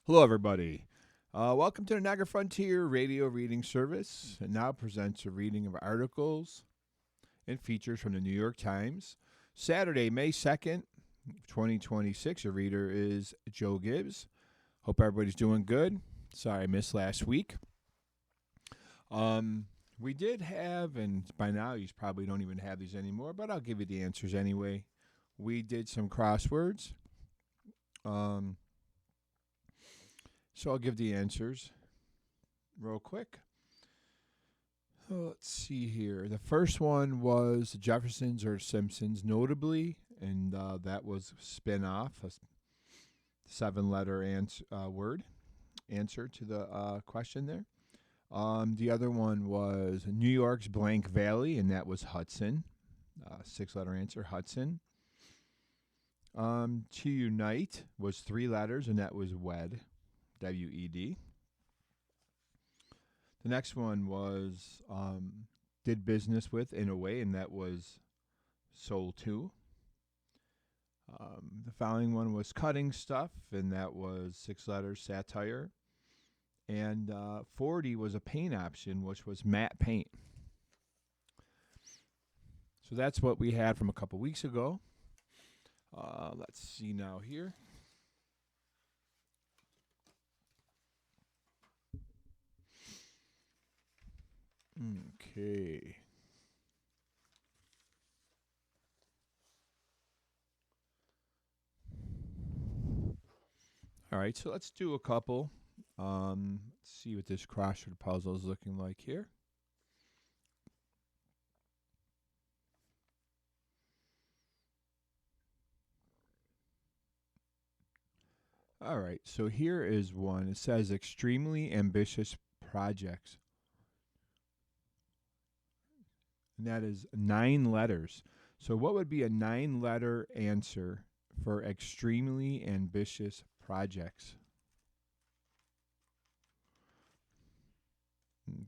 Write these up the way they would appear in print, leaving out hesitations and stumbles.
Hello, everybody. Welcome to the Niagara Frontier Radio Reading Service. It now presents a reading of articles and features from the New York Times. Saturday, May 2nd, 2026. Your reader is Joe Gibbs. Hope everybody's doing good. Sorry I missed last week. We did have, and by now you probably don't even have these anymore, but I'll give you the answers anyway. We did some crosswords. Um, so I'll give the answers real quick. Let's see here. The first one was the Jeffersons or Simpsons, notably, and that was spin off, a 7 letter word answer to the question there. The other one was New York's Blank Valley, and that was Hudson. 6 letter answer, Hudson. To Unite was 3 letters, and that was WED, WED. The next one was Did Business With in a Way, and that was Soul 2. The following one was Cutting Stuff, and that was 6 letters, Satire. And 40 was a paint option, which was Matte Paint. So that's what we had from a couple weeks ago. Let's see now here. Okay. All right, so let's do a couple. Let's see what this crossword puzzle is looking like here. All right, so here is one. It says extremely ambitious projects. And that is 9 letters. So, what would be a 9 letter answer for extremely ambitious projects?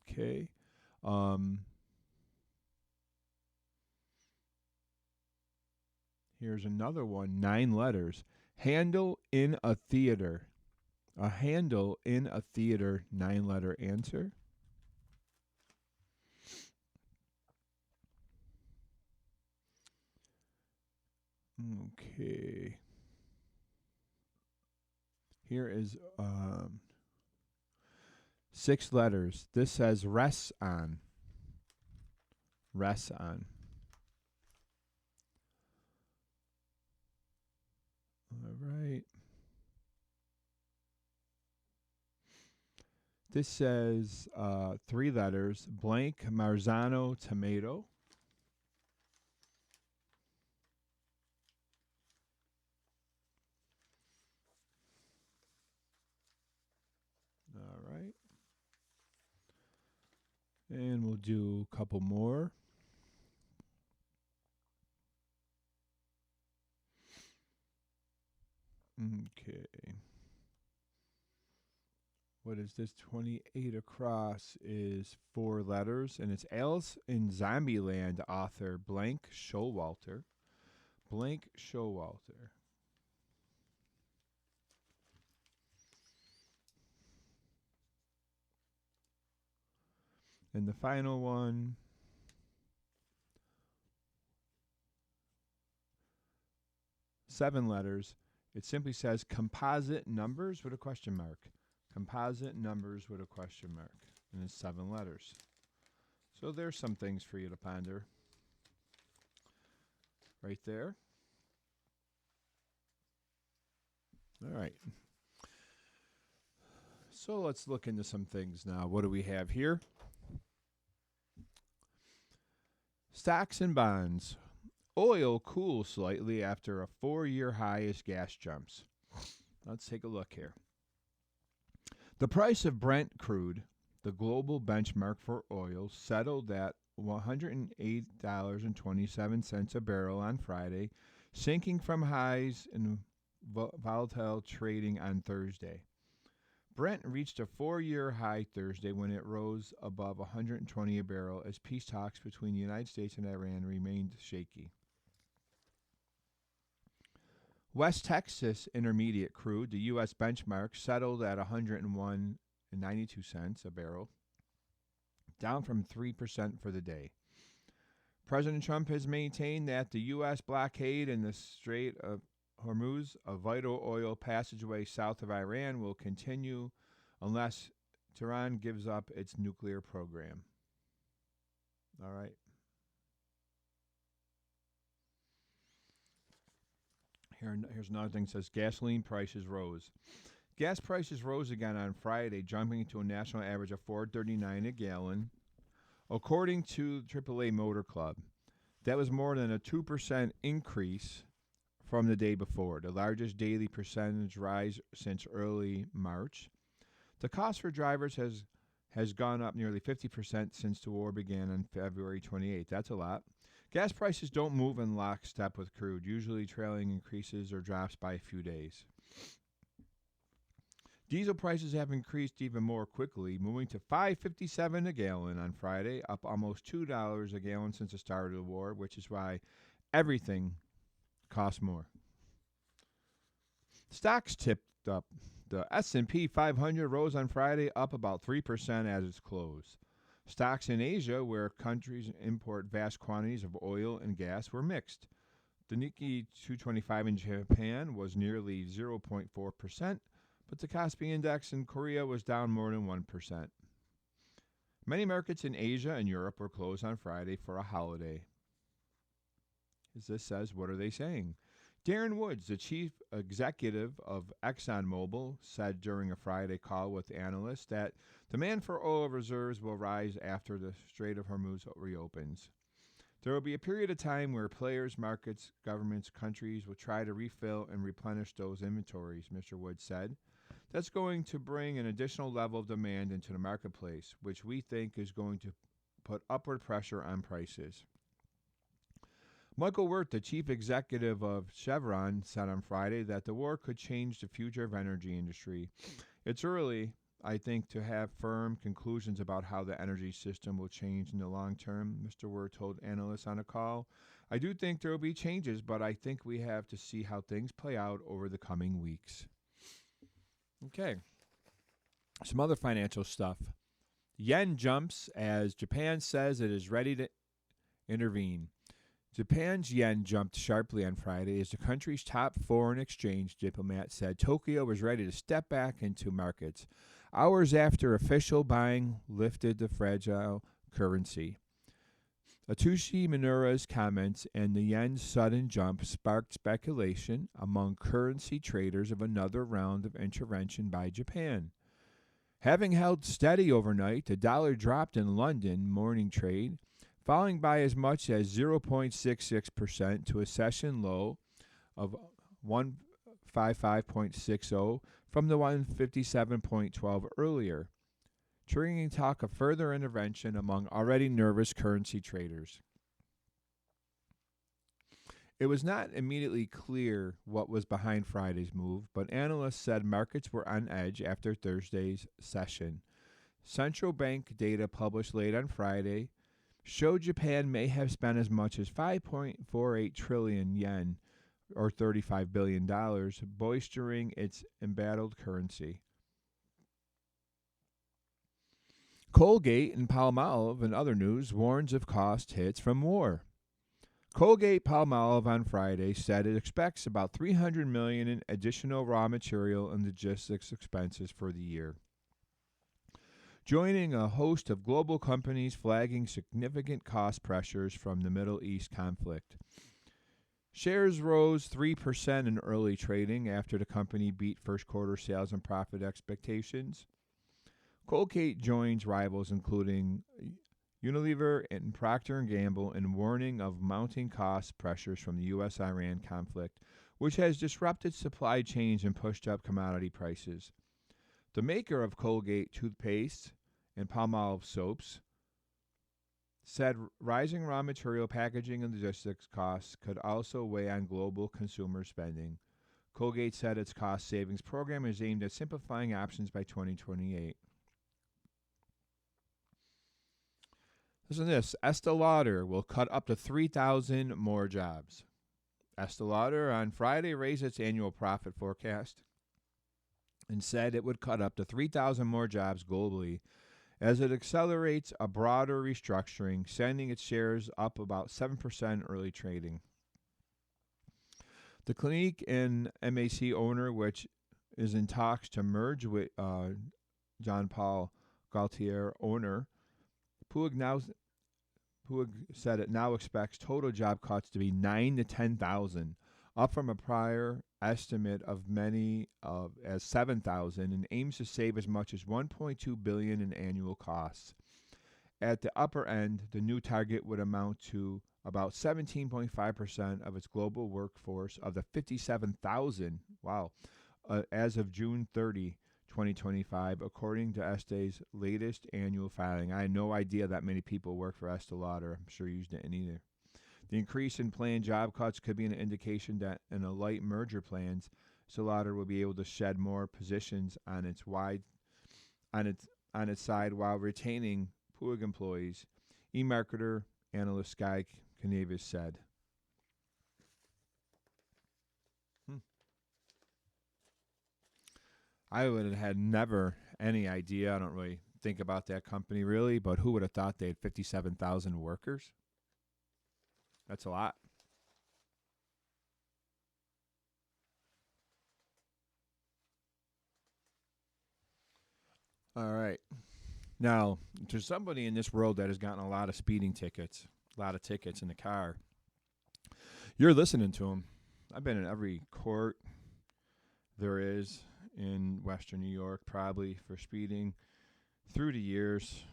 Okay. Here's another one, 9 letters. Handle in a theater. A handle in a theater, 9 letter answer. Okay. Here is 6 letters. This says rests on. Rests on. All right. This says 3 letters. Blank Marzano tomato. All right. And we'll do a couple more. Okay. What is this? 28 across is 4 letters, and it's Alice in Zombieland author Blank Showalter. Blank Showalter. And the final one, 7 letters. It simply says composite numbers with a question mark. Composite numbers with a question mark. And it's 7 letters. So there's some things for you to ponder right there. All right. So let's look into some things now. What do we have here? Stocks and bonds. Oil cools slightly after a 4-year high as gas jumps. Let's take a look here. The price of Brent crude, the global benchmark for oil, settled at $108.27 a barrel on Friday, sinking from highs in volatile trading on Thursday. Brent reached a 4-year high Thursday when it rose above 120 a barrel as peace talks between the United States and Iran remained shaky. West Texas Intermediate crude, the U.S. benchmark, settled at 101.92 a barrel, down from 3% for the day. President Trump has maintained that the U.S. blockade in the Strait of Hormuz, a vital oil passageway south of Iran, will continue unless Tehran gives up its nuclear program. All right. Here's another thing that says gasoline prices rose. Gas prices rose again on Friday, jumping to a national average of $4.39 a gallon, according to the AAA Motor Club. That was more than a 2% increase from the day before, the largest daily percentage rise since early March. The cost for drivers has gone up nearly 50% since the war began on February 28th. That's a lot. Gas prices don't move in lockstep with crude, usually trailing increases or drops by a few days. Diesel prices have increased even more quickly, moving to $5.57 a gallon on Friday, up almost $2 a gallon since the start of the war, which is why everything costs more. Stocks tipped up. The S&P 500 rose on Friday, up about 3% at its close. Stocks in Asia, where countries import vast quantities of oil and gas, were mixed. The Nikkei 225 in Japan was nearly 0.4%, but the Kospi index in Korea was down more than 1%. Many markets in Asia and Europe were closed on Friday for a holiday. As this says, what are they saying? Darren Woods, the chief executive of ExxonMobil, said during a Friday call with analysts that demand for oil reserves will rise after the Strait of Hormuz reopens. There will be a period of time where players, markets, governments, countries will try to refill and replenish those inventories, Mr. Woods said. That's going to bring an additional level of demand into the marketplace, which we think is going to put upward pressure on prices. Michael Wirth, the chief executive of Chevron, said on Friday that the war could change the future of energy industry. It's early, I think, to have firm conclusions about how the energy system will change in the long term, Mr. Wirth told analysts on a call. I do think there will be changes, but I think we have to see how things play out over the coming weeks. Okay. Some other financial stuff. Yen jumps as Japan says it is ready to intervene. Japan's yen jumped sharply on Friday as the country's top foreign exchange diplomat said Tokyo was ready to step back into markets, hours after official buying lifted the fragile currency. Atsushi Minura's comments and the yen's sudden jump sparked speculation among currency traders of another round of intervention by Japan. Having held steady overnight, the dollar dropped in London morning trade, falling by as much as 0.66% to a session low of 155.60 from the 157.12 earlier, triggering talk of further intervention among already nervous currency traders. It was not immediately clear what was behind Friday's move, but analysts said markets were on edge after Thursday's session. Central bank data published late on Friday showed Japan may have spent as much as 5.48 trillion yen, or $35 billion, bolstering its embattled currency. Colgate and Palmolive, in other news, warns of cost hits from war. Colgate-Palmolive on Friday said it expects about $300 million in additional raw material and logistics expenses for the year, joining a host of global companies flagging significant cost pressures from the Middle East conflict. Shares rose 3% in early trading after the company beat first quarter sales and profit expectations. Colgate joins rivals including Unilever and Procter & Gamble in warning of mounting cost pressures from the U.S.-Iran conflict, which has disrupted supply chains and pushed up commodity prices. The maker of Colgate toothpaste and Palmolive soaps said rising raw material, packaging, and logistics costs could also weigh on global consumer spending. Colgate said its cost savings program is aimed at simplifying options by 2028. Listen to this. Estee Lauder will cut up to 3,000 more jobs. Estee Lauder on Friday raised its annual profit forecast and said it would cut up to 3,000 more jobs globally as it accelerates a broader restructuring, sending its shares up about 7% early trading. The Clinique and MAC owner, which is in talks to merge with John Paul Gaultier owner, Puig said it now expects total job cuts to be 9 to 10,000, up from a prior estimate of many of as 7,000, and aims to save as much as 1.2 billion in annual costs. At the upper end, the new target would amount to about 17.5% of its global workforce of the 57,000. Wow. As of June 30, 2025, according to Este's latest annual filing. I had no idea that many people work for Estee Lauder. I'm sure you didn't either. The increase in planned job cuts could be an indication that in a light merger plans, Estee Lauder will be able to shed more positions on its side while retaining Puig employees. eMarketer analyst Sky Canavis said. I would have had never any idea. I don't really think about that company really, but who would have thought they had 57,000 workers? That's a lot. All right. Now, there's somebody in this world that has gotten a lot of speeding tickets, a lot of tickets in the car. You're listening to them. I've been in every court there is in Western New York, probably for speeding through the years.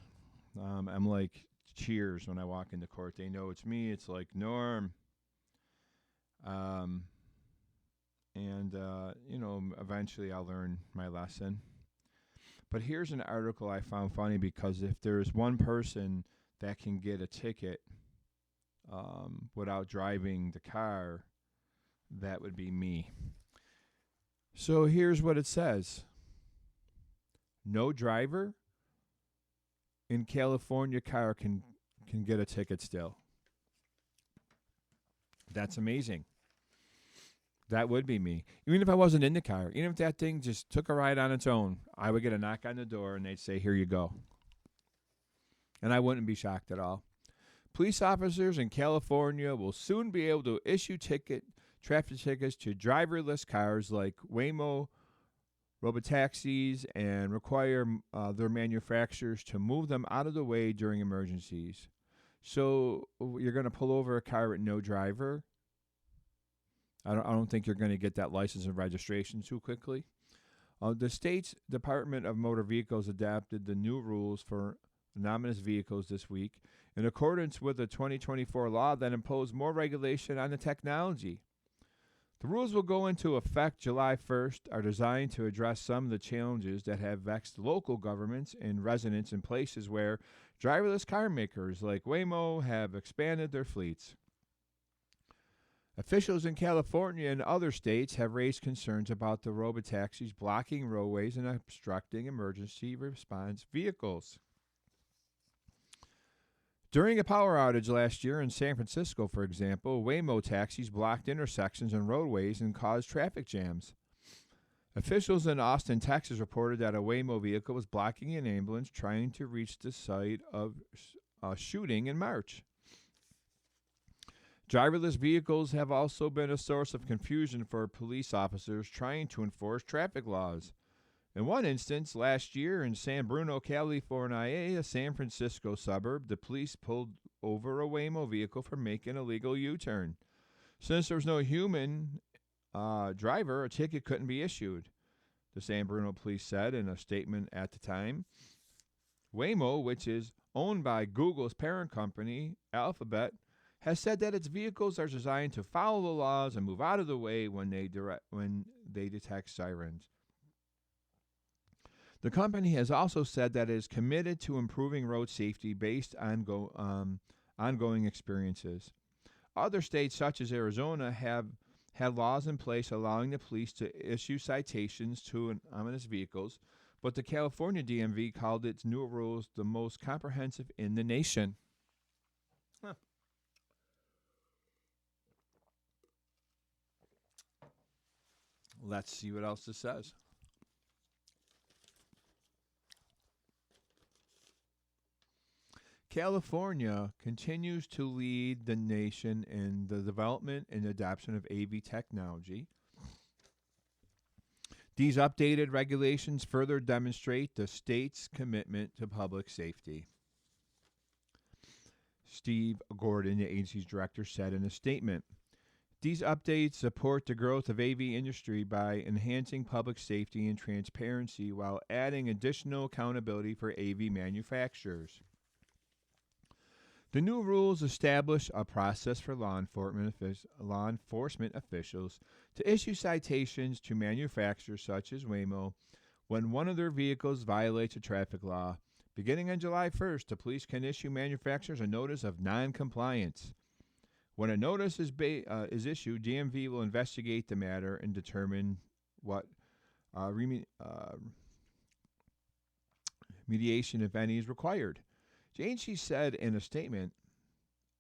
I'm like Cheers when I walk into court. They know it's me. It's like Norm. Eventually I'll learn my lesson. But here's an article I found funny because if there's one person that can get a ticket without driving the car, that would be me. So here's what it says. No driver in California car can get a ticket still. That's amazing. That would be me. Even if I wasn't in the car, even if that thing just took a ride on its own, I would get a knock on the door and they'd say, "Here you go." And I wouldn't be shocked at all. Police officers in California will soon be able to issue traffic tickets to driverless cars like Waymo robotaxis and require their manufacturers to move them out of the way during emergencies. So you're going to pull over a car with no driver? I don't think you're going to get that license and registration too quickly. The state's Department of Motor Vehicles adapted the new rules for autonomous vehicles this week in accordance with the 2024 law that imposed more regulation on the technology. The rules will go into effect July 1st, are designed to address some of the challenges that have vexed local governments and residents in places where driverless car makers like Waymo have expanded their fleets. Officials in California and other states have raised concerns about the robotaxis blocking roadways and obstructing emergency response vehicles. During a power outage last year in San Francisco, for example, Waymo taxis blocked intersections and roadways and caused traffic jams. Officials in Austin, Texas reported that a Waymo vehicle was blocking an ambulance trying to reach the site of a shooting in March. Driverless vehicles have also been a source of confusion for police officers trying to enforce traffic laws. In one instance, last year in San Bruno, California, a San Francisco suburb, the police pulled over a Waymo vehicle for making a legal U-turn. Since there was no human driver, a ticket couldn't be issued, the San Bruno police said in a statement at the time. Waymo, which is owned by Google's parent company, Alphabet, has said that its vehicles are designed to follow the laws and move out of the way when they detect sirens. The company has also said that it is committed to improving road safety based on ongoing experiences. Other states, such as Arizona, have had laws in place allowing the police to issue citations to ominous vehicles, but the California DMV called its new rules the most comprehensive in the nation. Huh. Let's see what else it says. California continues to lead the nation in the development and adoption of AV technology. These updated regulations further demonstrate the state's commitment to public safety. Steve Gordon, the agency's director, said in a statement, "These updates support the growth of AV industry by enhancing public safety and transparency while adding additional accountability for AV manufacturers. The new rules establish a process for law enforcement officials to issue citations to manufacturers such as Waymo when one of their vehicles violates a traffic law. Beginning on July 1st, the police can issue manufacturers a notice of noncompliance. When a notice is issued, DMV will investigate the matter and determine what remediation, if any, is required." J&C said in a statement,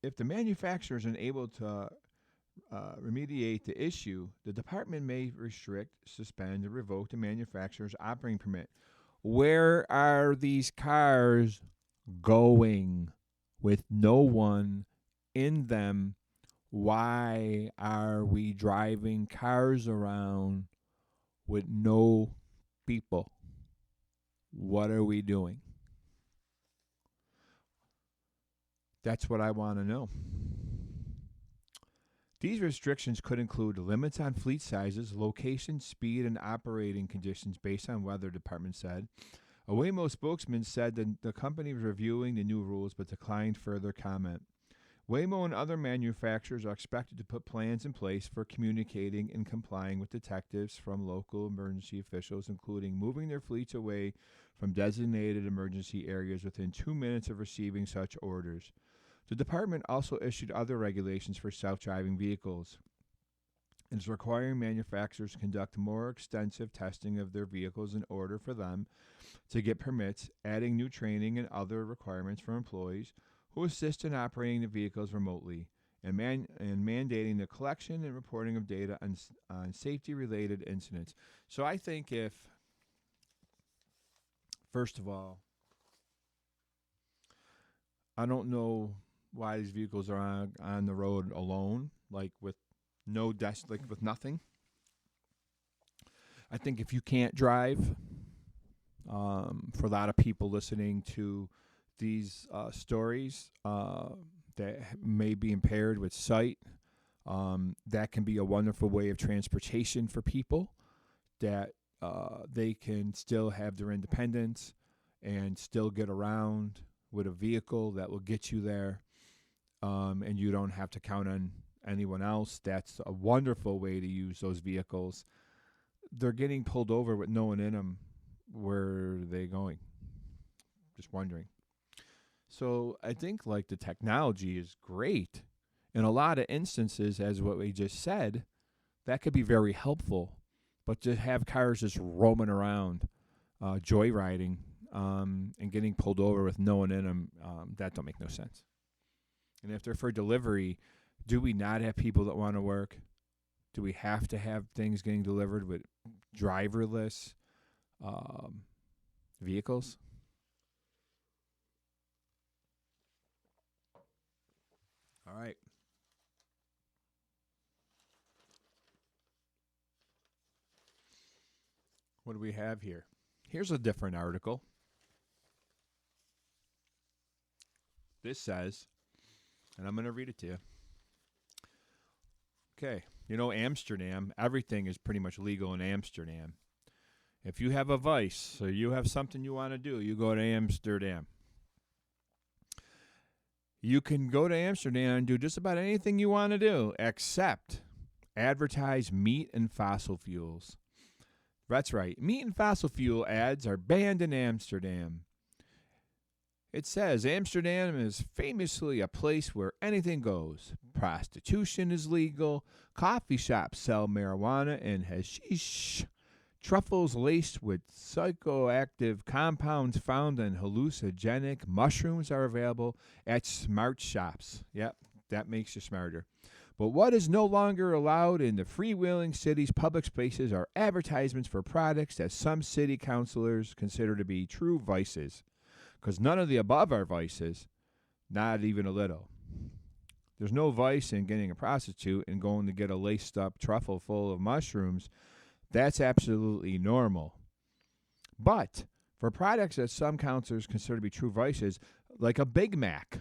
"If the manufacturer is unable to remediate the issue, the department may restrict, suspend, or revoke the manufacturer's operating permit." Where are these cars going with no one in them? Why are we driving cars around with no people? What are we doing? That's what I want to know. These restrictions could include limits on fleet sizes, location, speed, and operating conditions based on weather, department said. A Waymo spokesman said that the company was reviewing the new rules but declined further comment. Waymo and other manufacturers are expected to put plans in place for communicating and complying with detectives from local emergency officials, including moving their fleets away from designated emergency areas within 2 minutes of receiving such orders. The department also issued other regulations for self-driving vehicles. It is requiring manufacturers to conduct more extensive testing of their vehicles in order for them to get permits, adding new training and other requirements for employees who assist in operating the vehicles remotely, and mandating the collection and reporting of data on safety-related incidents. So I think if, first of all, I don't know why these vehicles are on the road alone, like with no with nothing. I think if you can't drive, for a lot of people listening to these stories that may be impaired with sight, that can be a wonderful way of transportation for people, that they can still have their independence and still get around with a vehicle that will get you there, and you don't have to count on anyone else. That's a wonderful way to use those vehicles. They're getting pulled over with no one in them. Where are they going? Just wondering. So I think like the technology is great. In a lot of instances, as what we just said, that could be very helpful. But to have cars just roaming around, joyriding, and getting pulled over with no one in them, that don't make no sense. And if they're for delivery, do we not have people that want to work? Do we have to have things getting delivered with driverless vehicles? All right. What do we have here? Here's a different article. This says, and I'm going to read it to you. Okay. You know, Amsterdam, everything is pretty much legal in Amsterdam. If you have a vice or you have something you want to do, you go to Amsterdam. You can go to Amsterdam and do just about anything you want to do except advertise meat and fossil fuels. That's right. Meat and fossil fuel ads are banned in Amsterdam. It says Amsterdam is famously a place where anything goes. Prostitution is legal. Coffee shops sell marijuana and hashish. Truffles laced with psychoactive compounds found in hallucinogenic mushrooms are available at smart shops. Yep, that makes you smarter. But what is no longer allowed in the freewheeling city's public spaces are advertisements for products that some city councilors consider to be true vices. Because none of the above are vices, not even a little. There's no vice in getting a prostitute and going to get a laced up truffle full of mushrooms. That's absolutely normal. But for products that some councilors consider to be true vices, like a Big Mac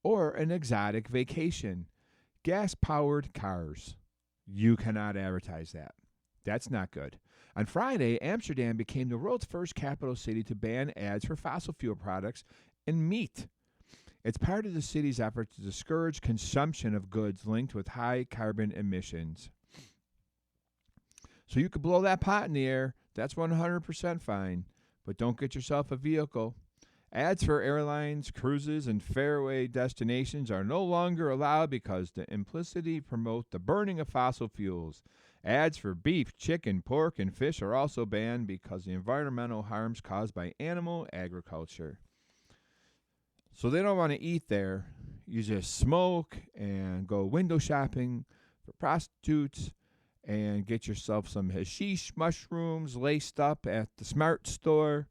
or an exotic vacation, gas-powered cars, you cannot advertise that. That's not good. On Friday, Amsterdam became the world's first capital city to ban ads for fossil fuel products and meat. It's part of the city's effort to discourage consumption of goods linked with high carbon emissions. So you could blow that pot in the air. That's 100% fine. But don't get yourself a vehicle. Ads for airlines, cruises, and fairway destinations are no longer allowed because they implicitly promote the burning of fossil fuels. Ads for beef, chicken, pork, and fish are also banned because of the environmental harms caused by animal agriculture. So they don't want to eat there. You just smoke and go window shopping for prostitutes and get yourself some hashish mushrooms laced up at the Smart Store,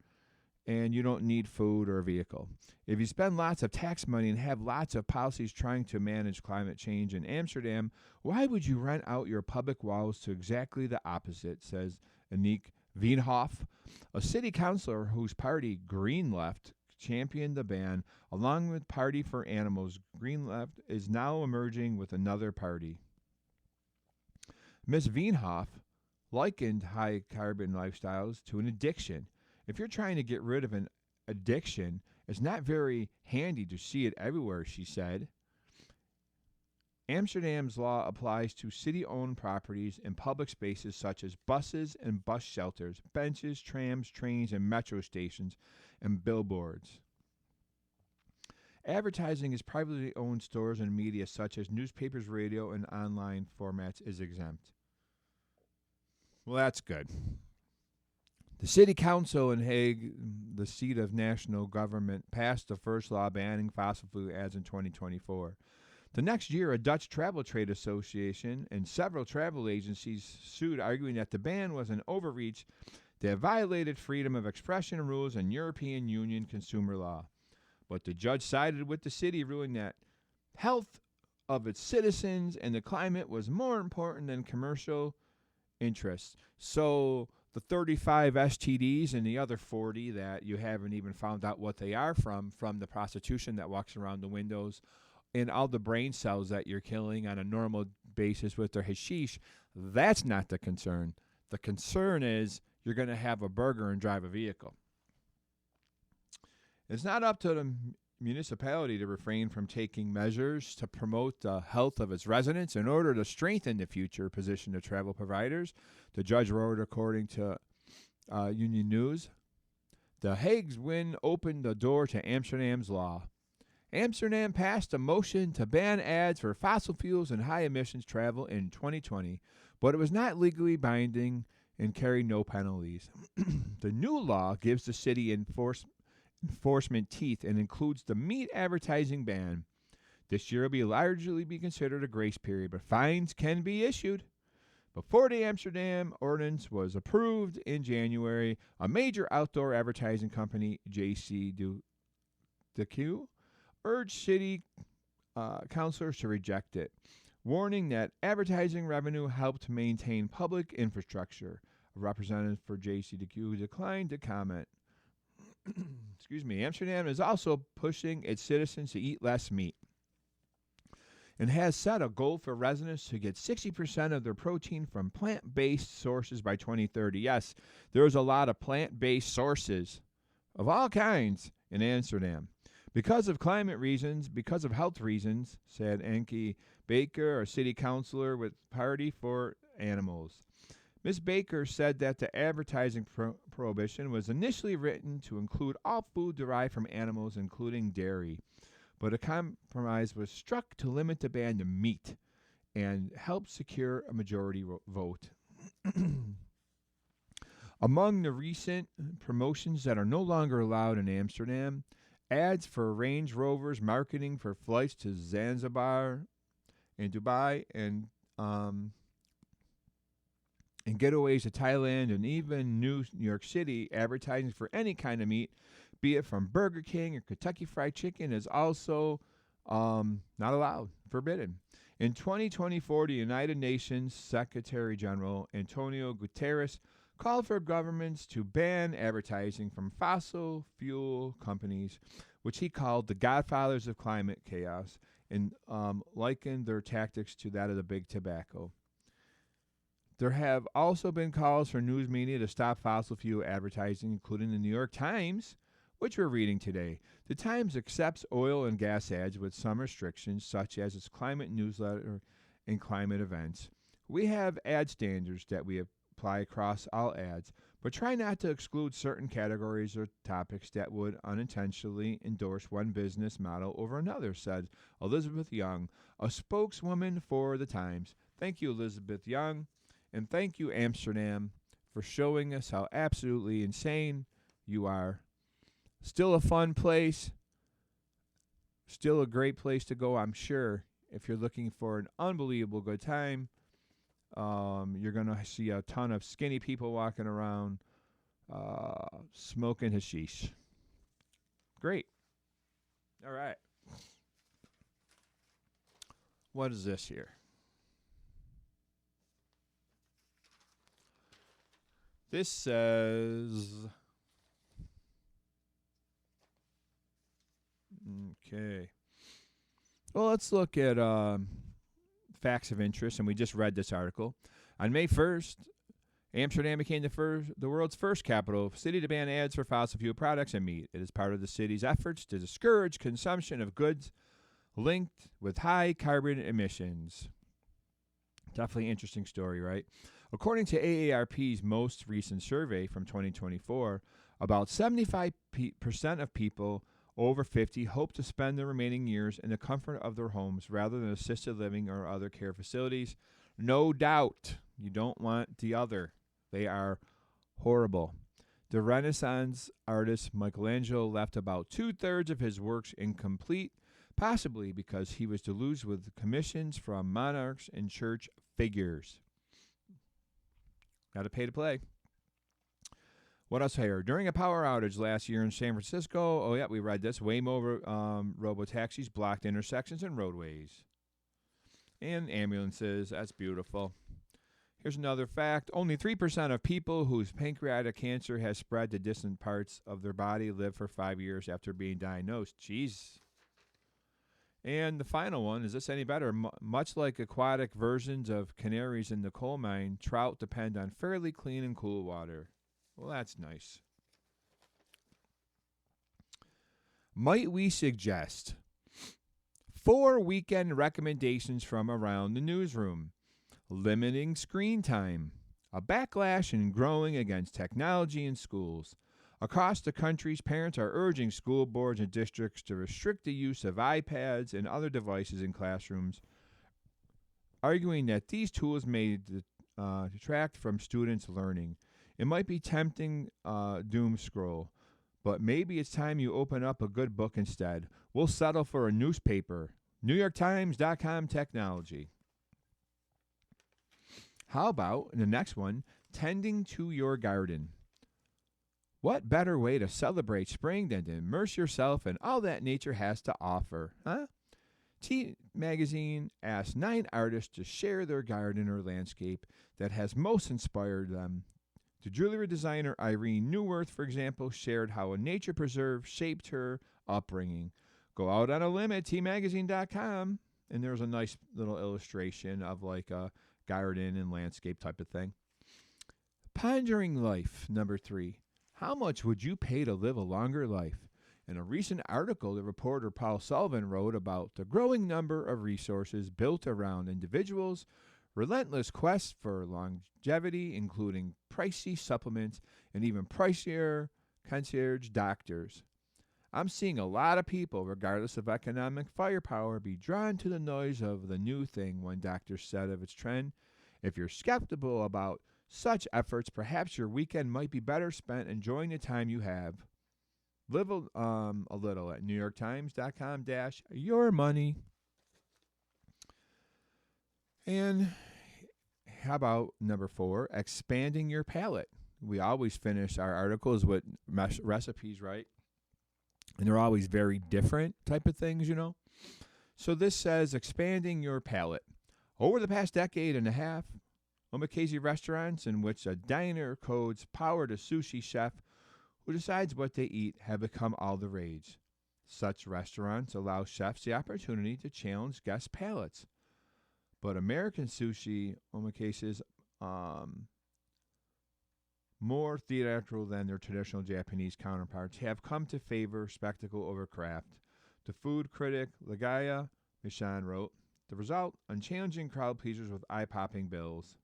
and you don't need food or a vehicle. If you spend lots of tax money and have lots of policies trying to manage climate change in Amsterdam, why would you rent out your public walls to exactly the opposite, says Aniek Veenhoff, a city councilor whose party, Green Left, championed the ban. Along with Party for Animals, Green Left is now emerging with another party. Ms. Veenhoff likened high carbon lifestyles to an addiction. If you're trying to get rid of an addiction, it's not very handy to see it everywhere, she said. Amsterdam's law applies to city-owned properties and public spaces such as buses and bus shelters, benches, trams, trains, and metro stations, and billboards. Advertising is privately owned stores and media such as newspapers, radio, and online formats is exempt. Well, that's good. The city council in Hague, the seat of national government, passed the first law banning fossil fuel ads in 2024. The next year, a Dutch travel trade association and several travel agencies sued, arguing that the ban was an overreach that violated freedom of expression rules and European Union consumer law. But the judge sided with the city, ruling that health of its citizens and the climate was more important than commercial interests. So the 35 STDs and the other 40 that you haven't even found out what they are from the prostitution that walks around the windows, and all the brain cells that you're killing on a normal basis with their hashish, that's not the concern. The concern is you're going to have a burger and drive a vehicle. It's not up to the municipality to refrain from taking measures to promote the health of its residents in order to strengthen the future position of travel providers, the judge wrote according to Union News. The Hague's win opened the door to Amsterdam's law. Amsterdam passed a motion to ban ads for fossil fuels and high emissions travel in 2020, but it was not legally binding and carried no penalties. The new law gives the city enforcement teeth and includes the meat advertising ban. This year will largely be considered a grace period, but fines can be issued. Before the Amsterdam ordinance was approved in January, a major outdoor advertising company, JCDecaux, urged city councilors to reject it, warning that advertising revenue helped maintain public infrastructure. A representative for JCDecaux declined to comment. Amsterdam is also pushing its citizens to eat less meat and has set a goal for residents to get 60% of their protein from plant-based sources by 2030. Yes, there's a lot of plant-based sources of all kinds in Amsterdam. Because of climate reasons, because of health reasons, said Ankie Baker, a city councilor with Party for Animals. Ms. Baker said that the advertising prohibition was initially written to include all food derived from animals, including dairy, but a compromise was struck to limit the ban to meat and help secure a majority vote. Among the recent promotions that are no longer allowed in Amsterdam, ads for Range Rovers marketing for flights to Zanzibar in Dubai, and getaways to Thailand and even New York City, advertising for any kind of meat, be it from Burger King or Kentucky Fried Chicken, is also not allowed, forbidden. In 2024, the United Nations Secretary General Antonio Guterres called for governments to ban advertising from fossil fuel companies, which he called the godfathers of climate chaos, and likened their tactics to that of the big tobacco. There have also been calls for news media to stop fossil fuel advertising, including the New York Times, which we're reading today. The Times accepts oil and gas ads with some restrictions, such as its climate newsletter and climate events. We have ad standards that we apply across all ads, but try not to exclude certain categories or topics that would unintentionally endorse one business model over another, said Elizabeth Young, a spokeswoman for the Times. Thank you, Elizabeth Young. And thank you, Amsterdam, for showing us how absolutely insane you are. Still a fun place. Still a great place to go, I'm sure. If you're looking for an unbelievable good time, you're going to see a ton of skinny people walking around smoking hashish. Great. All right. What is this here? This says, okay. Well, let's look at facts of interest, and we just read this article. On May 1st, Amsterdam became the world's first capital city to ban ads for fossil fuel products and meat. It is part of the city's efforts to discourage consumption of goods linked with high carbon emissions. Definitely interesting story, right? According to AARP's most recent survey from 2024, about 75% of people over 50 hope to spend their remaining years in the comfort of their homes rather than assisted living or other care facilities. No doubt you don't want the other. They are horrible. The Renaissance artist Michelangelo left about 2/3 of his works incomplete, possibly because he was deluged with commissions from monarchs and church figures. Got to pay to play. What else here? During a power outage last year in San Francisco, we read this, Waymo robotaxis blocked intersections and roadways. And ambulances, that's beautiful. Here's another fact. Only 3% of people whose pancreatic cancer has spread to distant parts of their body live for 5 years after being diagnosed. Jeez. And the final one, is this any better? Much like aquatic versions of canaries in the coal mine, trout depend on fairly clean and cool water. Well, that's nice. Might we suggest 4 weekend recommendations from around the newsroom? Limiting screen time, a backlash in growing against technology in schools. Across the country, parents are urging school boards and districts to restrict the use of iPads and other devices in classrooms, arguing that these tools may detract from students' learning. It might be tempting doom scroll, but maybe it's time you open up a good book instead. We'll settle for a newspaper. NewYorkTimes.com technology. How about, the next one, tending to your garden? What better way to celebrate spring than to immerse yourself in all that nature has to offer, huh? T Magazine asked 9 artists to share their garden or landscape that has most inspired them. The jewelry designer Irene Neuwirth, for example, shared how a nature preserve shaped her upbringing. Go out on a limb at tmagazine.com, and there's a nice little illustration of like a garden and landscape type of thing. Pondering life, number 3. How much would you pay to live a longer life? In a recent article, the reporter Paul Sullivan wrote about the growing number of resources built around individuals' relentless quest for longevity, including pricey supplements and even pricier concierge doctors. I'm seeing a lot of people, regardless of economic firepower, be drawn to the noise of the new thing, one doctor said of its trend. If you're skeptical about such efforts, perhaps your weekend might be better spent enjoying the time you have. Live a little at NewYorkTimes.com/your money. And how about number 4, expanding your palate? We always finish our articles with recipes, right? And they're always very different type of things, you know? So this says expanding your palate. Over the past decade and a half, omakase restaurants in which a diner codes power to sushi chef who decides what they eat have become all the rage. Such restaurants allow chefs the opportunity to challenge guest palates. But American sushi omakases more theatrical than their traditional Japanese counterparts have come to favor spectacle over craft. The food critic Ligaya Michan wrote, the result, unchallenging crowd pleasers with eye-popping bills.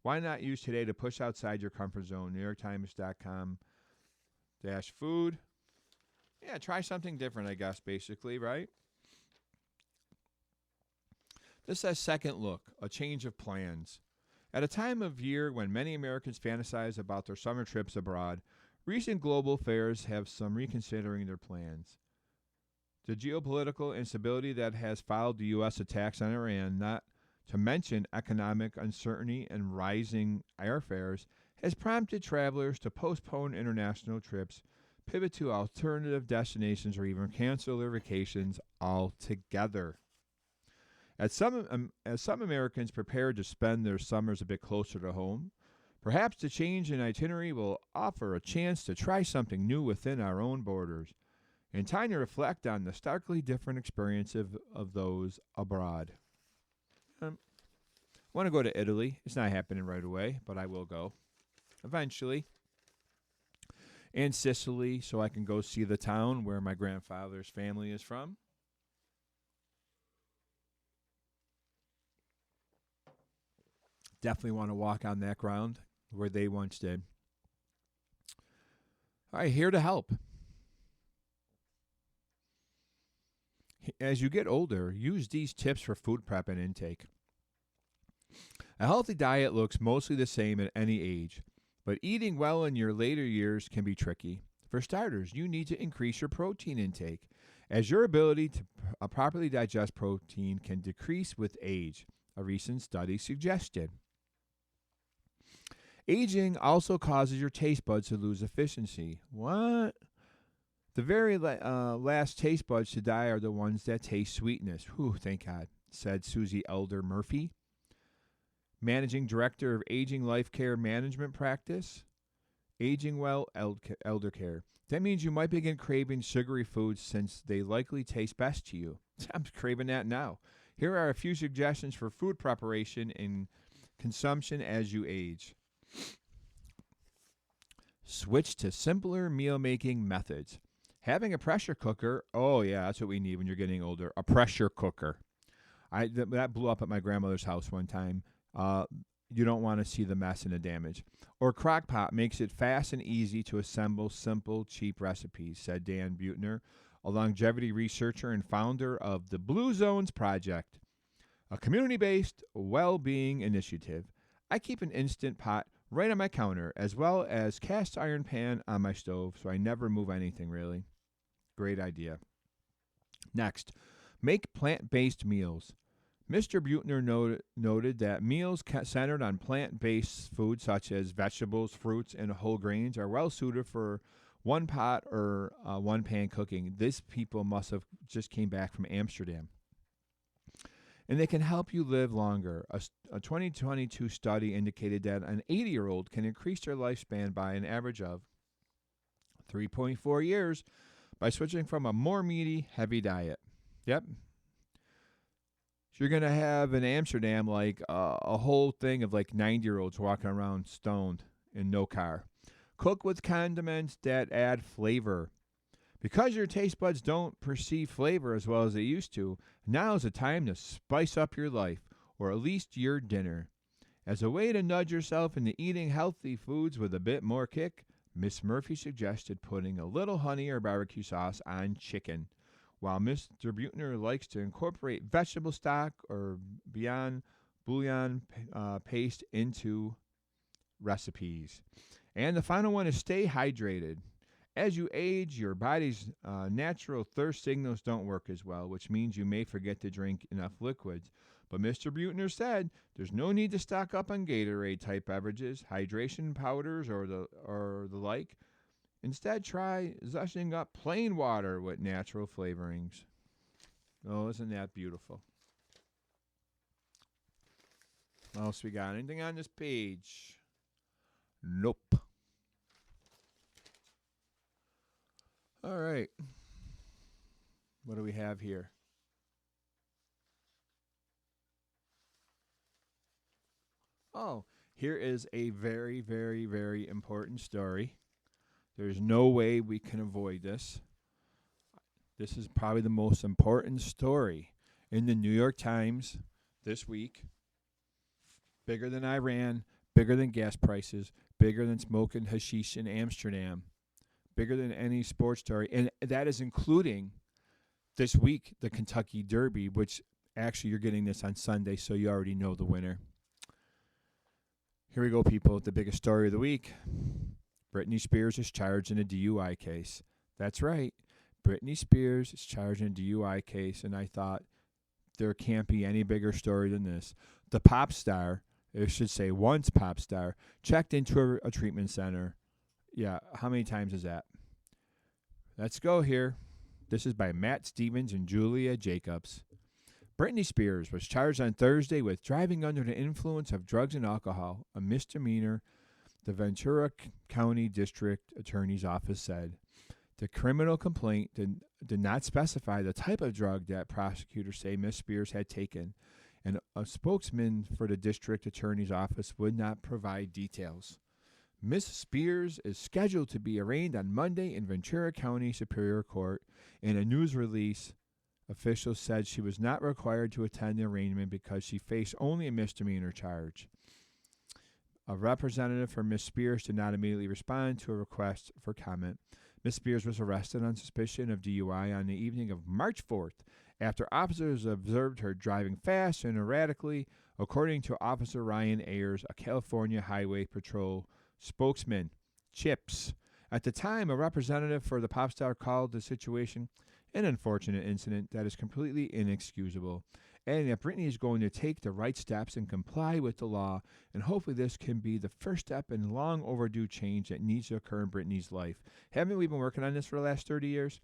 Why not use today to push outside your comfort zone? NewYorkTimes.com/food. Yeah, try something different, I guess, basically, right? This says second look, a change of plans. At a time of year when many Americans fantasize about their summer trips abroad, recent global affairs have some reconsidering their plans. The geopolitical instability that has followed the U.S. attacks on Iran, not to mention economic uncertainty and rising airfares, has prompted travelers to postpone international trips, pivot to alternative destinations, or even cancel their vacations altogether. As some Americans prepare to spend their summers a bit closer to home, perhaps the change in itinerary will offer a chance to try something new within our own borders, and time to reflect on the starkly different experience of those abroad. I want to go to Italy. It's not happening right away, but I will go eventually. And Sicily, so I can go see the town where my grandfather's family is from. Definitely want to walk on that ground where they once did. All right, here to help. As you get older, use these tips for food prep and intake. A healthy diet looks mostly the same at any age, but eating well in your later years can be tricky. For starters, you need to increase your protein intake, as your ability to properly digest protein can decrease with age, a recent study suggested. Aging also causes your taste buds to lose efficiency. What? The very last taste buds to die are the ones that taste sweetness. Whew, thank God, said Susie Elder Murphy, Managing Director of Aging Life Care Management Practice, Aging Well Elder Care. That means you might begin craving sugary foods since they likely taste best to you. I'm craving that now. Here are a few suggestions for food preparation and consumption as you age. Switch to simpler meal-making methods. Having a pressure cooker, oh yeah, that's what we need when you're getting older, a pressure cooker. That blew up at my grandmother's house one time. You don't want to see the mess and the damage. Or crock pot makes it fast and easy to assemble simple, cheap recipes, said Dan Buettner, a longevity researcher and founder of the Blue Zones Project, a community-based well-being initiative. I keep an Instant Pot right on my counter, as well as cast iron pan on my stove, so I never move anything, really. Great idea. Next, make plant-based meals. Mr. Buettner noted that meals centered on plant-based foods such as vegetables, fruits, and whole grains are well suited for one pot or one pan cooking. These people must have just came back from Amsterdam. And they can help you live longer. A 2022 study indicated that an 80-year-old can increase their lifespan by an average of 3.4 years by switching from a more meaty, heavy diet. Yep. So you're going to have in Amsterdam like a whole thing of like 90-year-olds walking around stoned in no car. Cook with condiments that add flavor. Because your taste buds don't perceive flavor as well as they used to, now is the time to spice up your life, or at least your dinner. As a way to nudge yourself into eating healthy foods with a bit more kick, Miss Murphy suggested putting a little honey or barbecue sauce on chicken, while Mr. Buettner likes to incorporate vegetable stock or bouillon paste into recipes. And the final one is stay hydrated. As you age, your body's natural thirst signals don't work as well, which means you may forget to drink enough liquids. But Mr. Butner said there's no need to stock up on Gatorade-type beverages, hydration powders, or the like. Instead, try zesting up plain water with natural flavorings. Oh, isn't that beautiful? What else we got? Anything on this page? Nope. All right. What do we have here? Oh, here is a very, very, very important story. There's no way we can avoid this. This is probably the most important story in the New York Times this week. Bigger than Iran, bigger than gas prices, bigger than smoking hashish in Amsterdam, bigger than any sports story. And that is including this week, the Kentucky Derby, which actually you're getting this on Sunday, so you already know the winner. Here we go, people. The biggest story of the week. Britney Spears is charged in a DUI case. That's right. Britney Spears is charged in a DUI case, and I thought there can't be any bigger story than this. The pop star, I should say once pop star, checked into a treatment center. Yeah, how many times is that? Let's go here. This is by Matt Stevens and Julia Jacobs. Britney Spears was charged on Thursday with driving under the influence of drugs and alcohol, a misdemeanor, the Ventura County District Attorney's Office said. The criminal complaint did not specify the type of drug that prosecutors say Ms. Spears had taken, and a spokesman for the district attorney's office would not provide details. Ms. Spears is scheduled to be arraigned on Monday in Ventura County Superior Court. In a news release, officials said she was not required to attend the arraignment because she faced only a misdemeanor charge. A representative for Ms. Spears did not immediately respond to a request for comment. Ms. Spears was arrested on suspicion of DUI on the evening of March 4th after officers observed her driving fast and erratically, according to Officer Ryan Ayers, a California Highway Patrol spokesman. CHIPS. At the time, a representative for the pop star called the situation an unfortunate incident that is completely inexcusable, adding that Britney is going to take the right steps and comply with the law, and hopefully this can be the first step in long overdue change that needs to occur in Britney's life. Haven't we been working on this for the last 30 years?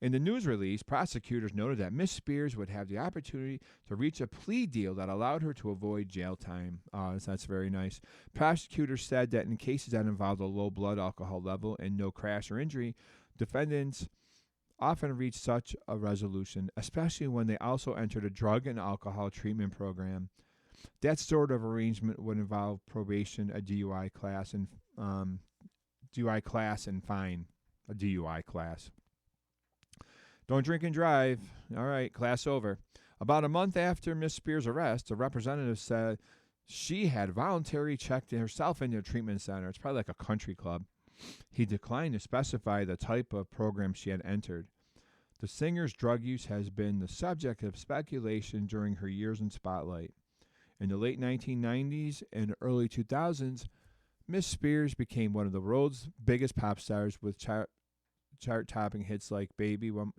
In the news release, prosecutors noted that Ms. Spears would have the opportunity to reach a plea deal that allowed her to avoid jail time. That's very nice. Prosecutors said that in cases that involved a low blood alcohol level and no crash or injury, defendants often reach such a resolution, especially when they also entered a drug and alcohol treatment program. That sort of arrangement would involve probation, a DUI class, and fine, a DUI class. Don't drink and drive. All right, class over. About a month after Ms. Spears' arrest, a representative said she had voluntarily checked herself into a treatment center. It's probably like a country club. He declined to specify the type of program she had entered. The singer's drug use has been the subject of speculation during her years in spotlight. In the late 1990s and early 2000s, Ms. Spears became one of the world's biggest pop stars with chart-topping hits like Baby One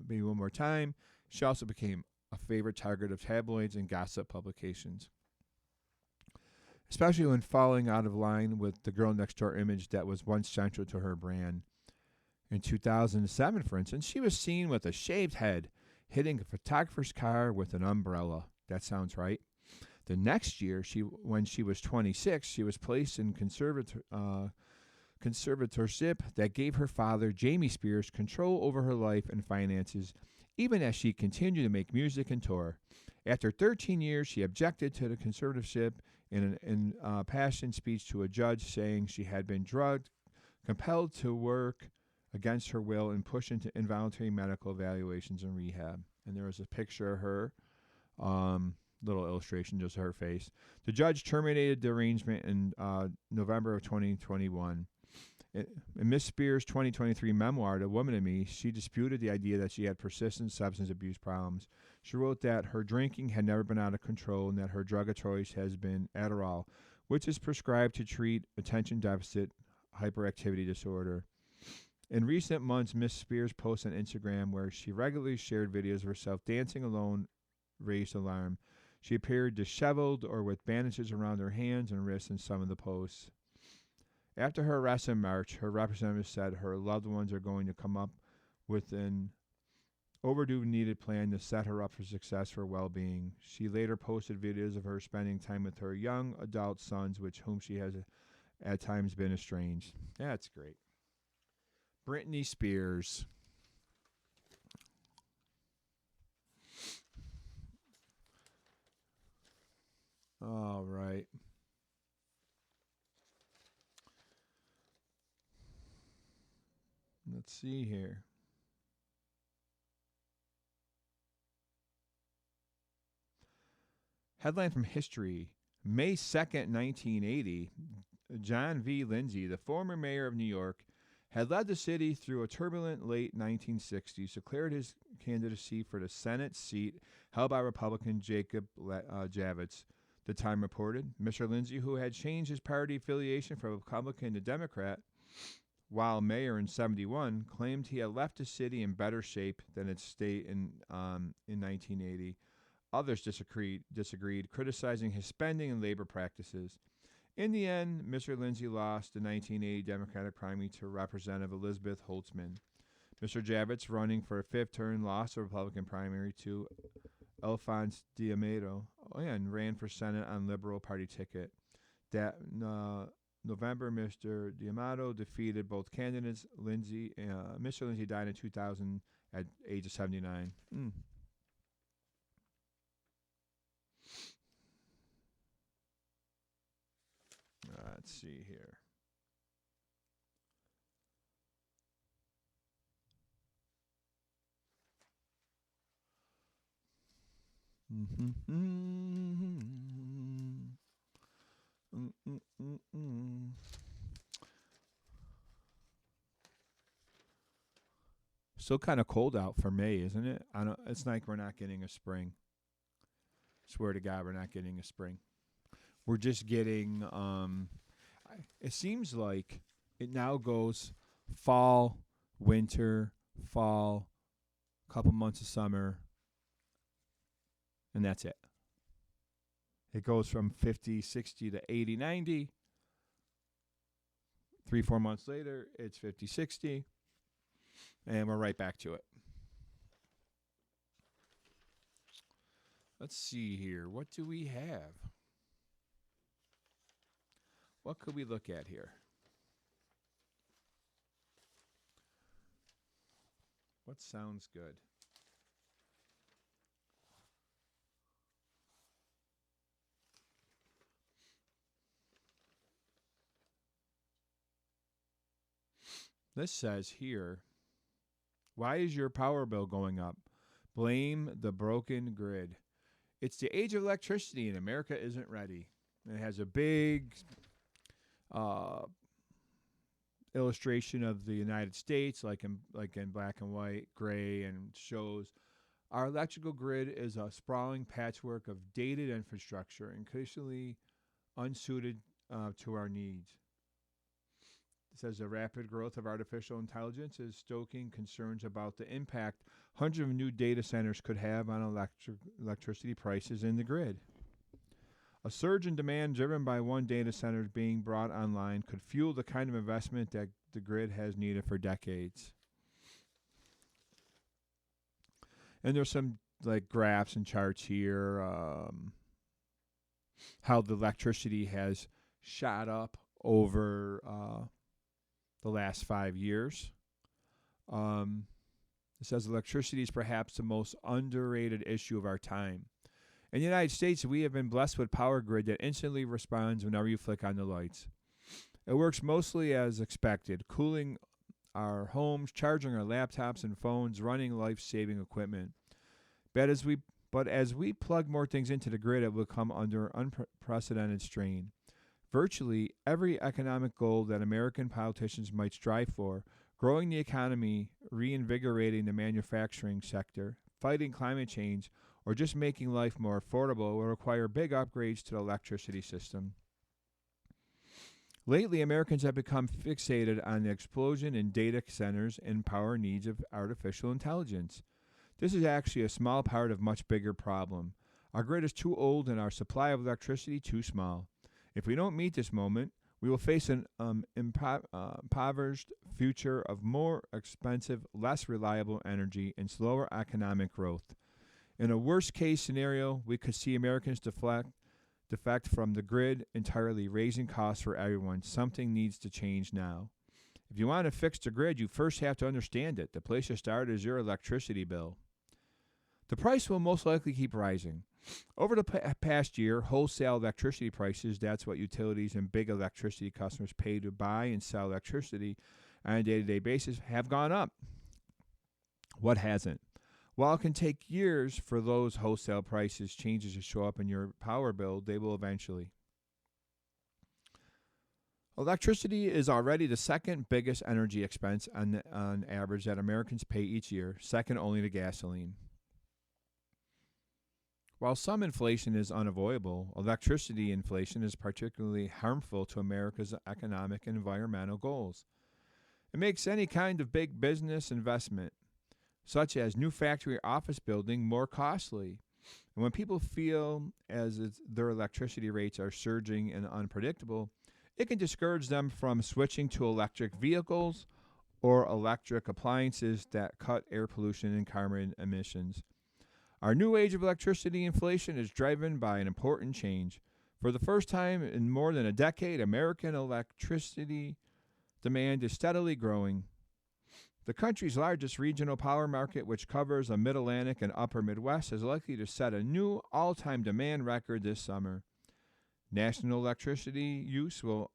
More Time. She also became a favorite target of tabloids and gossip publications, especially when falling out of line with the girl next door image that was once central to her brand. In 2007, for instance, she was seen with a shaved head hitting a photographer's car with an umbrella. That sounds right. The next year, when she was 26, she was placed in conservatorship that gave her father, Jamie Spears, control over her life and finances, even as she continued to make music and tour. After 13 years, she objected to the conservatorship in a passionate speech to a judge, saying she had been drugged, compelled to work against her will, and pushed into involuntary medical evaluations and rehab. And there was a picture of her, little illustration, just her face. The judge terminated the arrangement in November of 2021. In Miss Spears' 2023 memoir, The Woman in Me, she disputed the idea that she had persistent substance abuse problems. She wrote that her drinking had never been out of control and that her drug of choice has been Adderall, which is prescribed to treat attention deficit hyperactivity disorder. In recent months, Miss Spears posted on Instagram where she regularly shared videos of herself dancing alone, raised alarm. She appeared disheveled or with bandages around her hands and wrists in some of the posts. After her arrest in March, her representative said her loved ones are going to come up with an overdue needed plan to set her up for success for well-being. She later posted videos of her spending time with her young adult sons, with whom she has at times been estranged. That's great. Britney Spears. All right. Let's see here. Headline from History. May 2nd, 1980, John V. Lindsay, the former mayor of New York, had led the city through a turbulent late 1960s, declared his candidacy for the Senate seat held by Republican Jacob Javits. The Time reported, Mr. Lindsay, who had changed his party affiliation from Republican to Democrat while mayor in 71, claimed he had left the city in better shape than its state in 1980. Others disagreed, criticizing his spending and labor practices. In the end, Mr. Lindsay lost the 1980 Democratic primary to Representative Elizabeth Holtzman. Mr. Javits, running for a fifth term, lost the Republican primary to Alphonse D'Amato and ran for Senate on Liberal Party ticket. That November, Mr. D'Amato defeated both candidates. Mr. Lindsay died in 2000 at age of 79. Let's see here. Still kind of cold out for May, isn't it? It's like we're not getting a spring. Swear to God, we're not getting a spring. We're just getting. It seems like it now goes fall, winter, fall, couple months of summer, and that's it. It goes from 50, 60 to 80, 90. 3-4 months later, it's 50, 60. And we're right back to it. Let's see here. What do we have? What could we look at here? What sounds good? This says here, why is your power bill going up? Blame the broken grid. It's the age of electricity and America isn't ready. And it has a big illustration of the United States, like in black and white, gray, and shows our electrical grid is a sprawling patchwork of dated infrastructure, increasingly unsuited to our needs. It says the rapid growth of artificial intelligence is stoking concerns about the impact hundreds of new data centers could have on electricity prices in the grid. A surge in demand driven by one data center being brought online could fuel the kind of investment that the grid has needed for decades. And there's some like graphs and charts here, how the electricity has shot up over the last 5 years. It says electricity is perhaps the most underrated issue of our time. In the United States, we have been blessed with a power grid that instantly responds whenever you flick on the lights. It works mostly as expected, cooling our homes, charging our laptops and phones, running life-saving equipment. But as we plug more things into the grid, it will come under unprecedented strain. Virtually every economic goal that American politicians might strive for, growing the economy, reinvigorating the manufacturing sector, fighting climate change, or just making life more affordable will require big upgrades to the electricity system. Lately, Americans have become fixated on the explosion in data centers and power needs of artificial intelligence. This is actually a small part of a much bigger problem. Our grid is too old and our supply of electricity too small. If we don't meet this moment, we will face an impoverished future of more expensive, less reliable energy and slower economic growth. In a worst case scenario, we could see Americans defect from the grid entirely, raising costs for everyone. Something needs to change now. If you want to fix the grid, you first have to understand it. The place to start is your electricity bill. The price will most likely keep rising. Over the past year, wholesale electricity prices, that's what utilities and big electricity customers pay to buy and sell electricity on a day-to-day basis, have gone up. What hasn't? While it can take years for those wholesale prices changes to show up in your power bill, they will eventually. Electricity is already the second biggest energy expense on average that Americans pay each year, second only to gasoline. While some inflation is unavoidable, electricity inflation is particularly harmful to America's economic and environmental goals. It makes any kind of big business investment, such as new factory or office building, more costly. And when people feel as their electricity rates are surging and unpredictable, it can discourage them from switching to electric vehicles or electric appliances that cut air pollution and carbon emissions. Our new age of electricity inflation is driven by an important change. For the first time in more than a decade, American electricity demand is steadily growing. The country's largest regional power market, which covers the Mid-Atlantic and Upper Midwest, is likely to set a new all-time demand record this summer. National electricity use will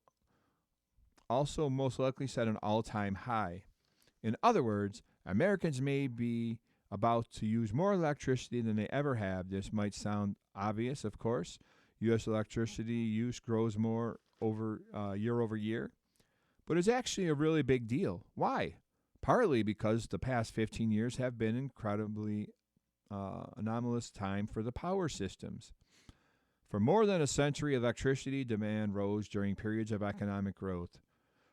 also most likely set an all-time high. In other words, Americans may be about to use more electricity than they ever have. This might sound obvious, of course. U.S. electricity use grows more year over year, but it's actually a really big deal. Why? Partly because the past 15 years have been incredibly anomalous time for the power systems. For more than a century, electricity demand rose during periods of economic growth.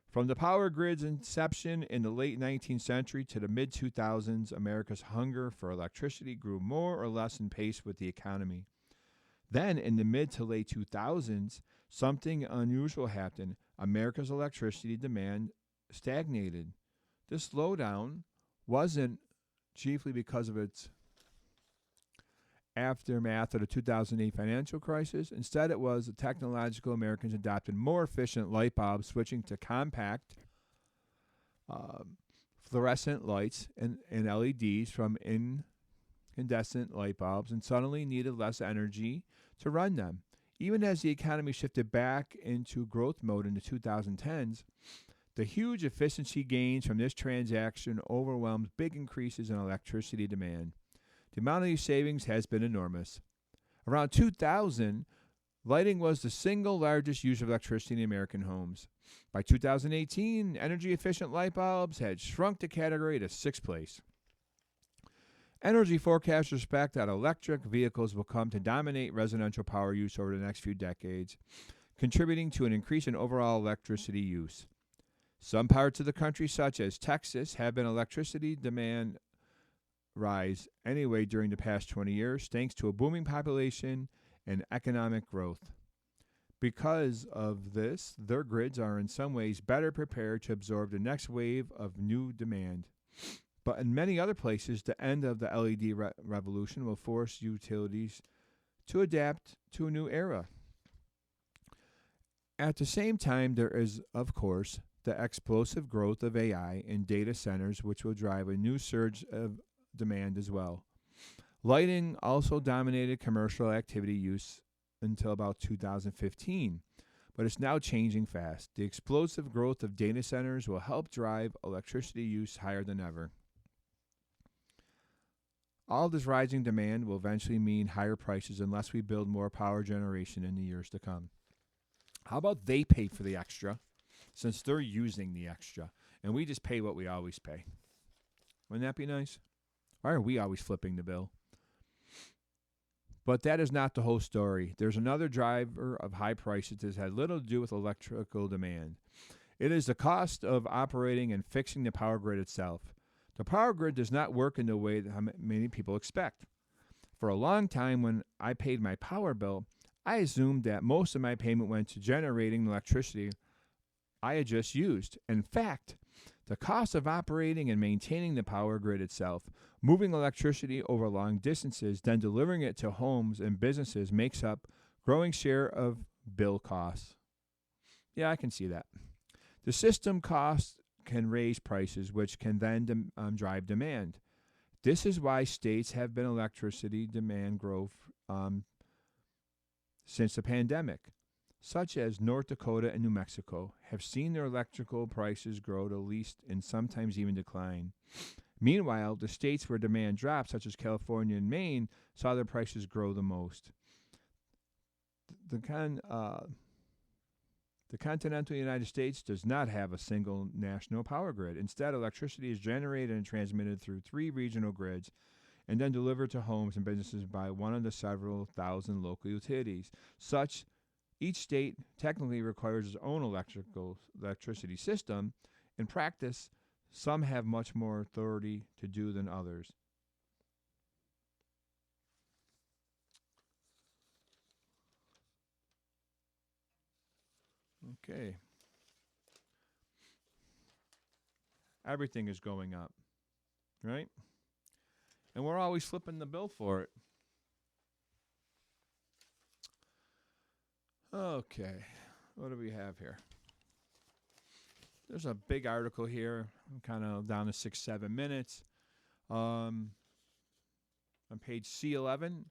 From the power grid's inception in the late 19th century to the mid-2000s, America's hunger for electricity grew more or less in pace with the economy. Then, in the mid to late 2000s, something unusual happened. America's electricity demand stagnated. This slowdown wasn't chiefly because of its aftermath of the 2008 financial crisis. Instead, it was the technological Americans adopted more efficient light bulbs, switching to compact fluorescent lights and LEDs from incandescent light bulbs, and suddenly needed less energy to run them. Even as the economy shifted back into growth mode in the 2010s, the huge efficiency gains from this transaction overwhelmed big increases in electricity demand. The amount of these savings has been enormous. Around 2000, lighting was the single largest use of electricity in American homes. By 2018, energy-efficient light bulbs had shrunk the category to sixth place. Energy forecasters expect that electric vehicles will come to dominate residential power use over the next few decades, contributing to an increase in overall electricity use. Some parts of the country, such as Texas, have been electricity demand rise anyway during the past 20 years, thanks to a booming population and economic growth. Because of this, their grids are in some ways better prepared to absorb the next wave of new demand. But in many other places, the end of the LED revolution will force utilities to adapt to a new era. At the same time, there is, of course, the explosive growth of AI in data centers, which will drive a new surge of demand as well. Lighting also dominated commercial activity use until about 2015, but it's now changing fast. The explosive growth of data centers will help drive electricity use higher than ever. All this rising demand will eventually mean higher prices unless we build more power generation in the years to come. How about they pay for the extra, since they're using the extra, and we just pay what we always pay? Wouldn't that be nice? Why are we always flipping the bill? But that is not the whole story. There's another driver of high prices that has little to do with electrical demand. It is the cost of operating and fixing the power grid itself. The power grid does not work in the way that many people expect. For a long time, when I paid my power bill, I assumed that most of my payment went to generating the electricity I had just used. In fact, the cost of operating and maintaining the power grid itself, moving electricity over long distances, then delivering it to homes and businesses makes up a growing share of bill costs. Yeah, I can see that. The system costs can raise prices, which can then drive demand. This is why states have been electricity demand growth since the pandemic, such as North Dakota and New Mexico, have seen their electrical prices grow to least and sometimes even decline. Meanwhile, the states where demand dropped, such as California and Maine, saw their prices grow the most. The continental United States does not have a single national power grid. Instead, electricity is generated and transmitted through 3 regional grids and then delivered to homes and businesses by one of the several thousand local utilities. Each state technically requires its own electricity system. In practice, some have much more authority to do than others. Okay. Everything is going up, right? And we're always flipping the bill for it. Okay. What do we have here? There's a big article here. I'm kind of down to 6-7 minutes. On page C11,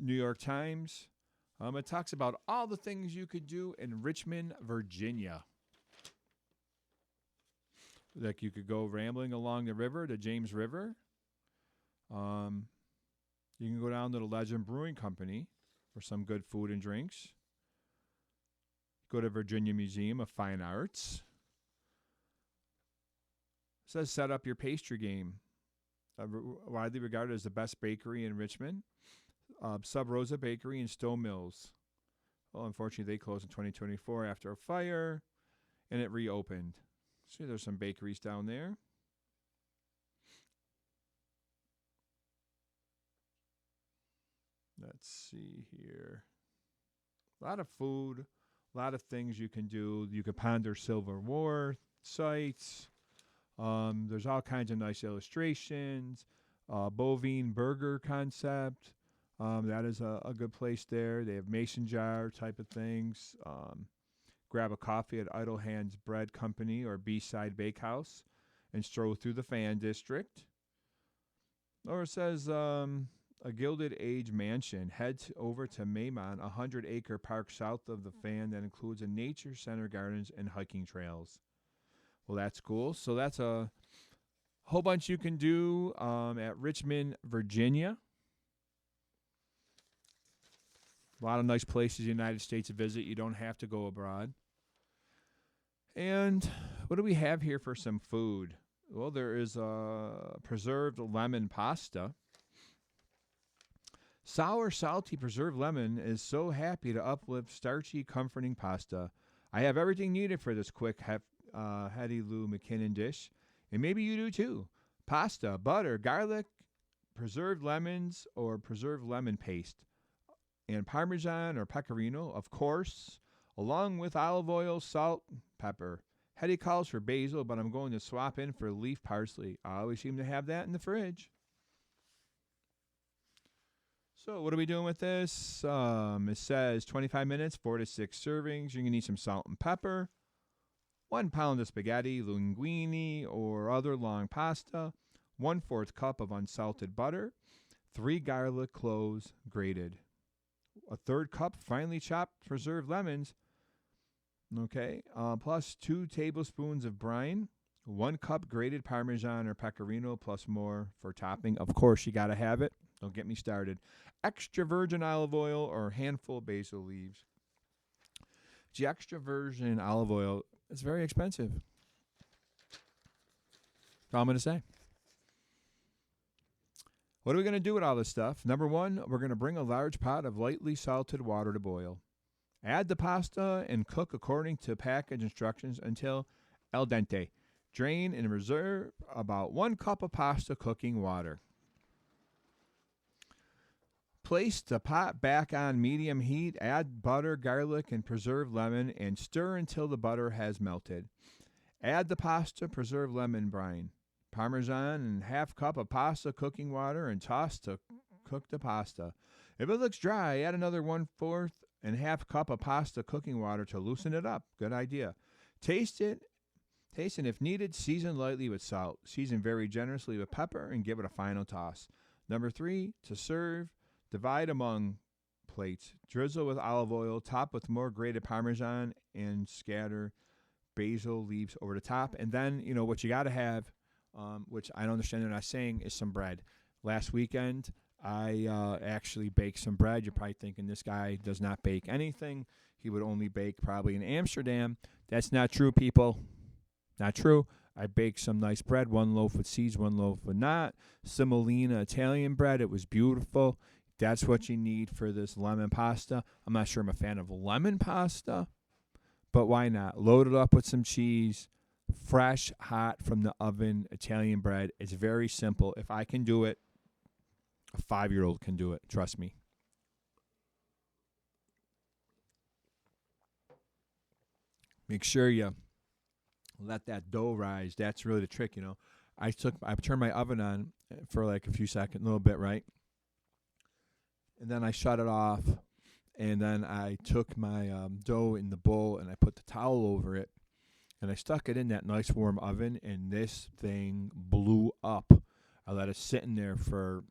New York Times. It talks about all the things you could do in Richmond, Virginia. Like you could go rambling along the river, the James River. You can go down to the Legend Brewing Company for some good food and drinks. Go to Virginia Museum of Fine Arts. It says set up your pastry game. Widely regarded as the best bakery in Richmond. Sub Rosa Bakery in Stowe Mills. Well, unfortunately, they closed in 2024 after a fire, and it reopened. See, there's some bakeries down there. Let's see here. A lot of food, a lot of things you can do. You can ponder Civil War sites. There's all kinds of nice illustrations. Bovine burger concept. That is a good place there. They have mason jar type of things. Grab a coffee at Idle Hands Bread Company or B-Side Bakehouse and stroll through the Fan District. Or it says a Gilded Age Mansion. Head over to Maymont, a 100-acre park south of the Fan that includes a nature center, gardens, and hiking trails. Well, that's cool. So that's a whole bunch you can do at Richmond, Virginia. A lot of nice places in the United States to visit. You don't have to go abroad. And what do we have here for some food? Well, there is a preserved lemon pasta. Sour, salty, preserved lemon is so happy to uplift starchy, comforting pasta. I have everything needed for this quick, Hetty Lou McKinnon dish. And maybe you do too. Pasta, butter, garlic, preserved lemons, or preserved lemon paste. And Parmesan or Pecorino, of course, along with olive oil, salt, pepper. Hetty calls for basil, but I'm going to swap in for leaf parsley. I always seem to have that in the fridge. So what are we doing with this? It says 25 minutes, 4 to 6 servings. You're going to need some salt and pepper, 1 pound of spaghetti, linguine, or other long pasta, 1/4 cup of unsalted butter, 3 garlic cloves grated, a 1/3 cup finely chopped preserved lemons, okay, plus 2 tablespoons of brine, 1 cup grated Parmesan or Pecorino, plus more for topping. Of course, you got to have it. Don't get me started. Extra virgin olive oil or a handful of basil leaves. The extra virgin olive oil is very expensive. That's all I'm going to say. What are we going to do with all this stuff? Number 1, we're going to bring a large pot of lightly salted water to boil. Add the pasta and cook according to package instructions until al dente. Drain and reserve about 1 cup of pasta cooking water. Place the pot back on medium heat, add butter, garlic, and preserved lemon, and stir until the butter has melted. Add the pasta, preserved lemon brine, Parmesan, and half cup of pasta cooking water, and toss to cook the pasta. If it looks dry, add another 1/4 and half cup of pasta cooking water to loosen it up. Good idea. Taste it. Taste and if needed, season lightly with salt. Season very generously with pepper and give it a final toss. Number 3, to serve, divide among plates. Drizzle with olive oil, top with more grated Parmesan, and scatter basil leaves over the top. And then, what you got to have, which I don't understand they're not saying, is some bread. Last weekend, I actually baked some bread. You're probably thinking this guy does not bake anything. He would only bake probably in Amsterdam. That's not true, people. Not true. I baked some nice bread, 1 loaf with seeds, 1 loaf with not. Semolina Italian bread. It was beautiful. That's what you need for this lemon pasta. I'm not sure I'm a fan of lemon pasta, but why not? Load it up with some cheese, fresh, hot from the oven Italian bread. It's very simple. If I can do it, a 5-year-old can do it. Trust me. Make sure you let that dough rise. That's really the trick, I turned my oven on for like a few seconds, a little bit, right? And then I shut it off. And then I took my dough in the bowl and I put the towel over it. And I stuck it in that nice warm oven. And this thing blew up. I let it sit in there for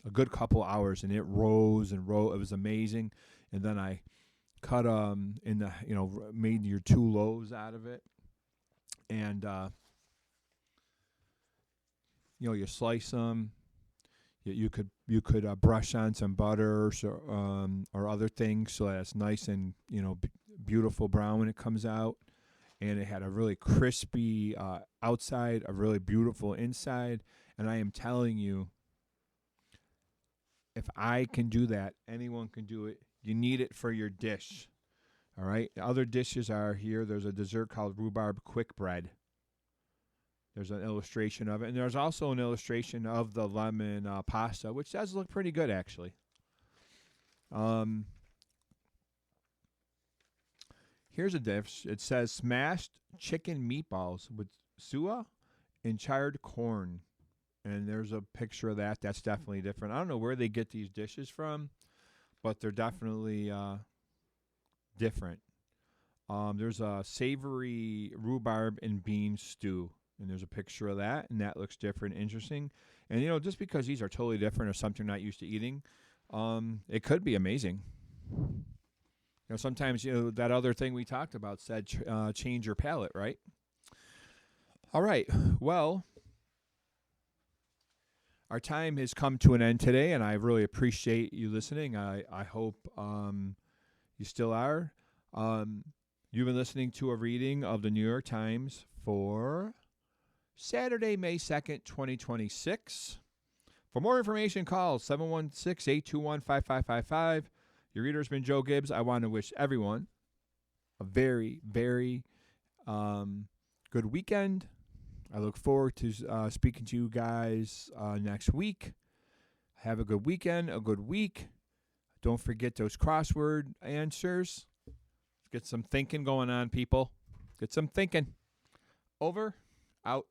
a good couple hours. And it rose and rose. It was amazing. And then I cut made your 2 loaves out of it. And, you slice them. You could brush on some butter or other things so that it's nice and, beautiful brown when it comes out. And it had a really crispy outside, a really beautiful inside. And I am telling you, if I can do that, anyone can do it. You need it for your dish. All right. Other dishes are here. There's a dessert called rhubarb quick bread. There's an illustration of it. And there's also an illustration of the lemon pasta, which does look pretty good, actually. Here's a dish. It says smashed chicken meatballs with suya and charred corn. And there's a picture of that. That's definitely different. I don't know where they get these dishes from, but they're definitely different. There's a savory rhubarb and bean stew, and there's a picture of that, and that looks different, interesting. And, just because these are totally different or something you're not used to eating, it could be amazing. Sometimes, that other thing we talked about said change your palate, right? All right. Well, our time has come to an end today, and I really appreciate you listening. I hope you still are. You've been listening to a reading of the New York Times for Saturday, May 2nd, 2026. For more information, call 716-821-5555. Your reader has been Joe Gibbs. I want to wish everyone a very, very good weekend. I look forward to speaking to you guys next week. Have a good weekend, a good week. Don't forget those crossword answers. Get some thinking going on, people. Get some thinking. Over. Out.